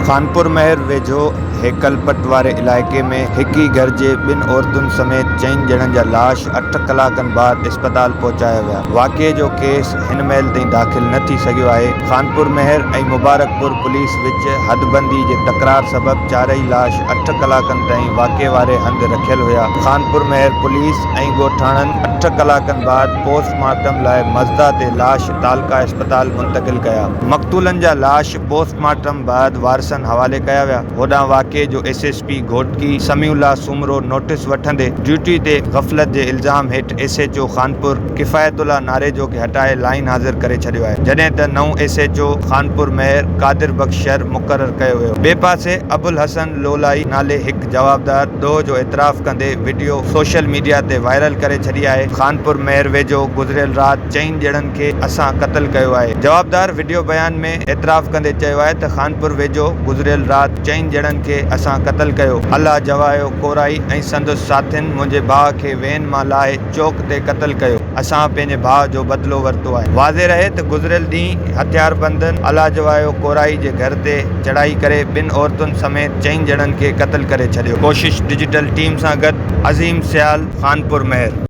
खानपुर महर वेझो हेकलपट वारे इलाइक़े में हिकु ई घर जे ॿिनि औरतुनि समेत 4 ॼणनि जा लाश 8 कलाकनि बाद अस्पताल पहुचाया विया। वाक़िए जो केस हिन महिल ताईं दाख़िल न थी सघियो आहे। खानपुर महर ऐं मुबारकपुर पुलिस विच हदबंदी जे तकरार सबबि चारई लाश 8 कलाकनि ताईं वाक़िए वारे हंधि रखियल हुया। खानपुर महर पुलिस ऐं ॻोठाणनि 8 कलाकनि बाद पोस्टमार्टम लाइ मज़दा ते लाश तालका अस्पताल मुंतक़िल कया। मक़तूलनि जा लाश पोस्टमार्टम बाद वारसनि हवाले कया विया। होॾां वाक़िए जो SSP घोटकी समीउल्लाह सूमरो नोटिस वठंदे ड्यूटी ते ग़फ़लत जे इल्ज़ाम हेठि SHO खानपुर किफ़ायतुल्लाह नारेजो खे हटाए लाइन हाज़िर करे छॾियो आहे, जॾहिं त नओं SHO खानपुर महर कादिर बख़्श शर मुक़ररु कयो वियो। ॿिए पासे अबुल हसन लोलाई नाले हिकु जवाबदार ॾोह जो एतिराफ़ कंदे वीडियो सोशल मीडिया ते वायरल करे छॾी आहे। खानपुर महर वेझो गुज़िरियल राति 4 ॼणनि खे असां क़त्ल कयो आहे। जवाबदार वीडियो बयान में एतिराफ़ कंदे चयो आहे त खानपुर वेझो गुज़िरियल राति 4 ॼणनि खे असां क़त्ल कयो। अल्लाह जवायो कोराई ऐं संदसि साथियुनि मुंहिंजे भाउ खे वेन मां लाहे चौक ते क़त्ल कयो। असां पंहिंजे भाउ जो बदिलो वरितो आहे। वाज़े रहे त गुज़िरियल ॾींहुं हथियारबंदनि अल्लाह जवायो कोराई जे घर ते चढ़ाई करे 2 औरतुनि समेत 4 ॼणनि खे क़त्ल करे छॾियो। कोशिश डिजिटल टीम सां गॾु अज़ीम सियाल, खानपुर महर।